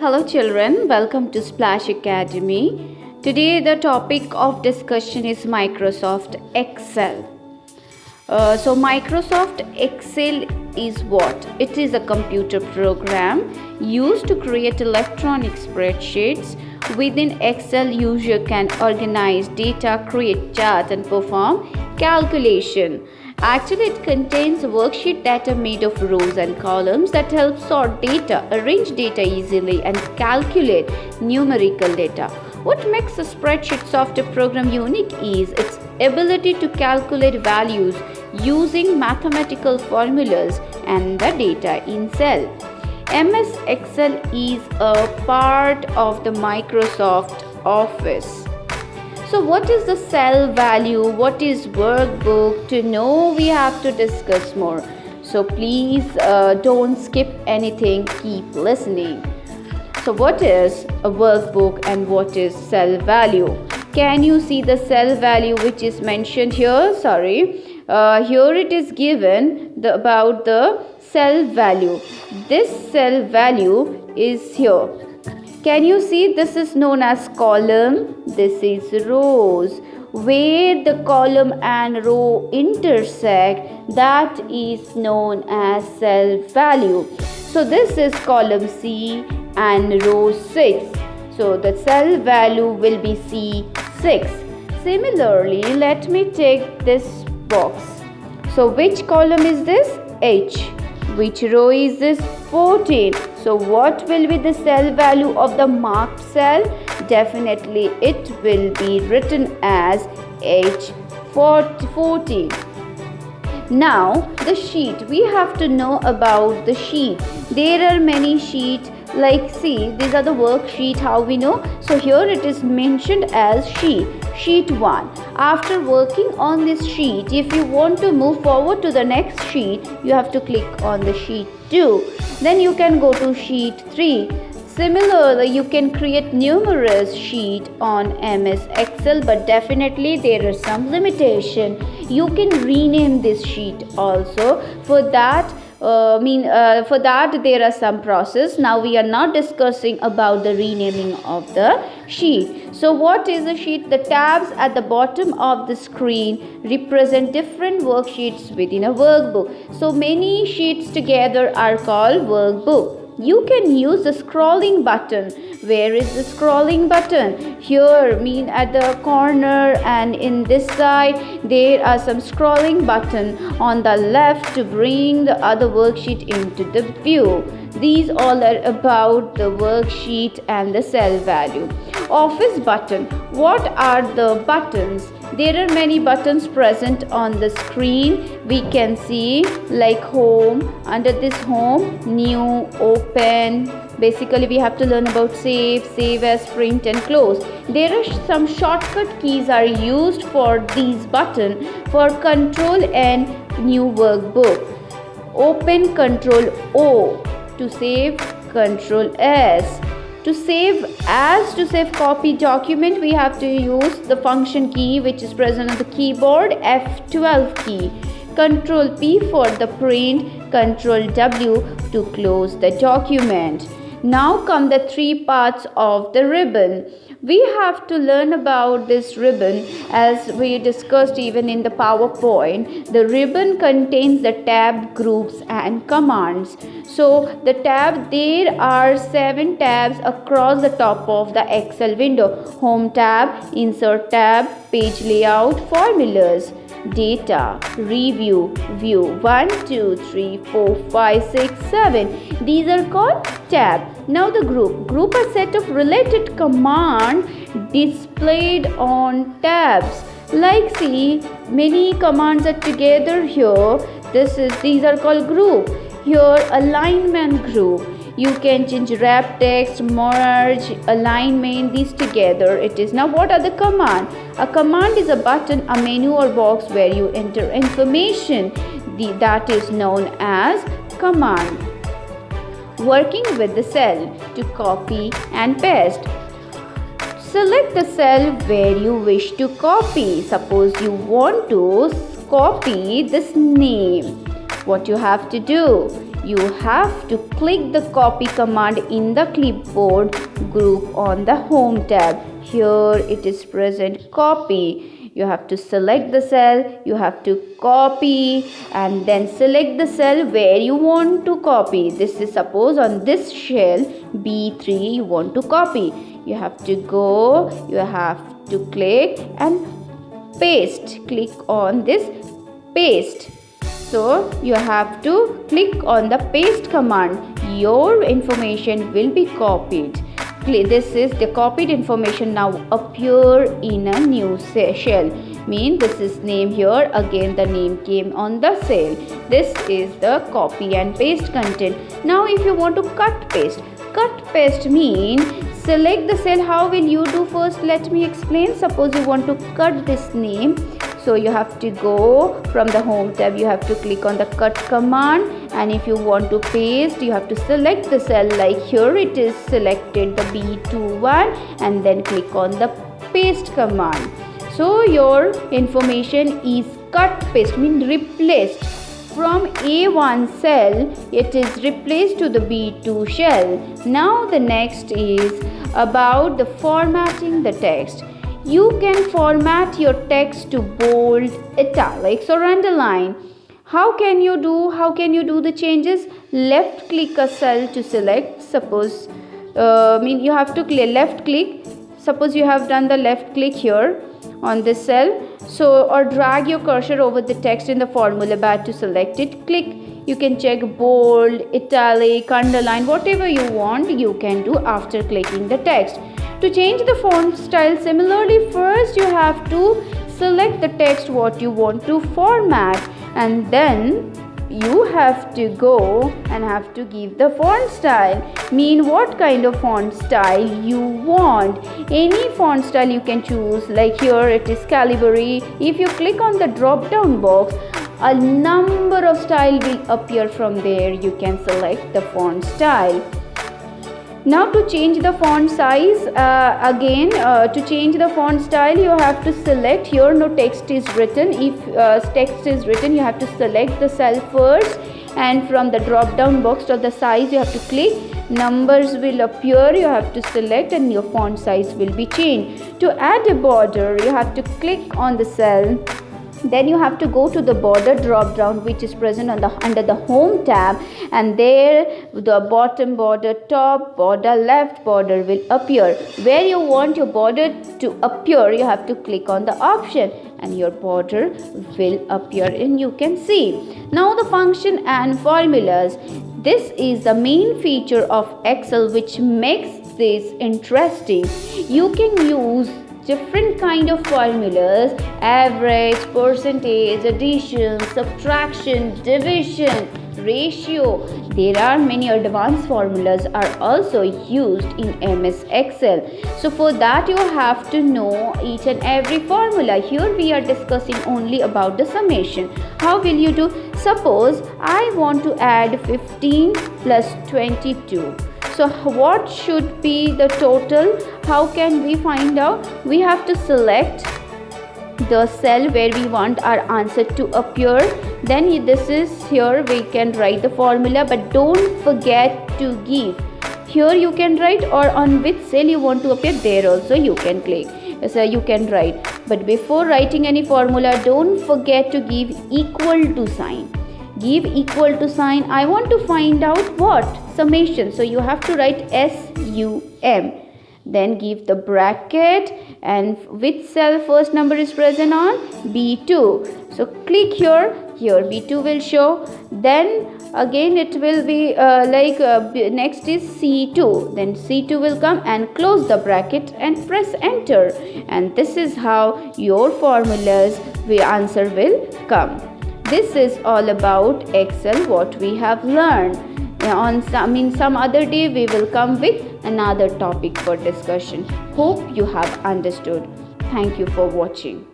Hello children, welcome to Splash Academy. Today the topic of discussion is Microsoft Excel. Microsoft Excel is what? It is a computer program used to create electronic spreadsheets. Within Excel, user can organize data, create charts and perform calculation. Actually, it contains worksheet data made of rows and columns that help sort data, arrange data easily and calculate numerical data. What makes a spreadsheet software program unique is its ability to calculate values using mathematical formulas and the data in cell. MS Excel is a part of the Microsoft Office. So what is the cell value? What is workbook? To know, we have to discuss more. So please don't skip anything. Keep listening. So what is a workbook and what is cell value? Can you see the cell value which is mentioned here? Here it is given about the cell value. This cell value is here. Can you see this is known as column? This is rows. Where the column and row intersect, that is known as cell value. So this is column C and row 6. So the cell value will be C6. Similarly, let me take this box. So which column is this? H. Which row is this? 14. So what will be the cell value of the marked cell? Definitely it will be written as H14. Now the sheet. We have to know about the sheet. There are many sheets. Like see, these are the worksheet. How we know? So here it is mentioned as sheet 1. After working on this sheet, if you want to move forward to the next sheet, you have to click on the sheet 2. Then you can go to sheet 3. Similarly, you can create numerous sheets on MS Excel, but definitely there is some limitation. You can rename this sheet also. For that there are some process. Now we are not discussing about the renaming of the sheet. So what is a sheet? The tabs at the bottom of the screen represent different worksheets within a workbook. So many sheets together are called workbook. You can use the scrolling button. Where is the scrolling button? Here, at the corner, and in this side there are some scrolling button on the left to bring the other worksheet into the view. These all are about the worksheet and the cell value. Office button. What are the buttons? There are many buttons present on the screen. We can see like home. Under this home, new, open. Basically we have to learn about save as, print and close. There are some shortcut keys are used for these buttons. For control and new workbook. Open, control O. To save, control S. To save copy document, we have to use the function key which is present on the keyboard, F12 key. Control P for the print, Control W to close the document. Now come the 3 parts of the ribbon. We have to learn about this ribbon as we discussed even in the PowerPoint. The ribbon contains the tab, groups and commands. So there are 7 tabs across the top of the Excel window. Home tab, insert tab, page layout, formulas, data, review, view, 1, 2, 3, 4, 5, 6, 7. These are called tab. Now the group a set of related commands displayed on tabs. Like see, many commands are together here. These are called group. Here alignment group. You can change wrap text, merge, alignment, these together it is. Now what are the command? A command is a button, a menu or box where you enter information. That is known as command. Working with the cell to copy and paste. Select the cell where you wish to copy. Suppose you want to copy this name. What you have to do? you have to click the copy command in the clipboard group on the home tab. Here it is present, copy. You have to select the cell, you have to copy, and then select the cell where you want to copy. This is suppose on this cell B3 you want to copy. You have to go, you have to click and paste. Click on this paste. So you have to click on the paste command. Your information will be copied. This is the copied information now appear in a new cell. Mean this is name here, again the name came on the cell. This is the copy and paste content. Now if you want to cut paste mean select the cell. How will you do first? Let me explain. Suppose you want to cut this name. So you have to go from the home tab, you have to click on the cut command, and if you want to paste you have to select the cell, like here it is selected the B2 one, and then click on the paste command. So your information is cut paste mean replaced from A1 cell, it is replaced to the B2 cell. Now the next is about the formatting the text. You can format your text to bold, italics or underline. How can you do the changes? Left click a cell to select. Suppose you have to left click. Suppose you have done the left click here on this cell. So or drag your cursor over the text in the formula bar to select it. Click. You can check bold, italic, underline, whatever you want you can do after clicking the text. To change the font style, similarly, first you have to select the text what you want to format, and then you have to go and have to give the font style. Mean what kind of font style you want. Any font style you can choose, like here it is Calibri. If you click on the drop down box, a number of style will appear from there. You can select the font style. Now to change the font size, to change the font style you have to select here no text is written. If text is written you have to select the cell first, and from the drop down box of the size you have to click. Numbers will appear, you have to select, and your font size will be changed. To add a border you have to click on the cell. Then you have to go to the border drop down which is present on under the home tab, and there the bottom border, top border, left border will appear. Where you want your border to appear you have to click on the option, and your border will appear and you can see. Now the function and formulas. This is the main feature of Excel which makes this interesting. You can use different kind of formulas: average, percentage, addition, subtraction, division, ratio. There are many advanced formulas are also used in MS Excel. So for that you have to know each and every formula. Here we are discussing only about the summation. How will you do? Suppose I want to add 15 plus 22. So what should be the total? How can we find out? We have to select the cell where we want our answer to appear. Then this is here we can write the formula, but don't forget to give. Here you can write, or on which cell you want to appear, there also you can click. So you can write. But before writing any formula, don't forget to give equal to sign. Give equal to sign. I want to find out what? Summation. So you have to write SUM. Then give the bracket, and which cell first number is present on? B2. So click here. Here B2 will show. Then again it will be next is C2. Then C2 will come, and close the bracket and press enter. And this is how your formulas, the answer will come. This is all about Excel what we have learned. On some other day we will come with another topic for discussion. Hope you have understood. Thank you for watching.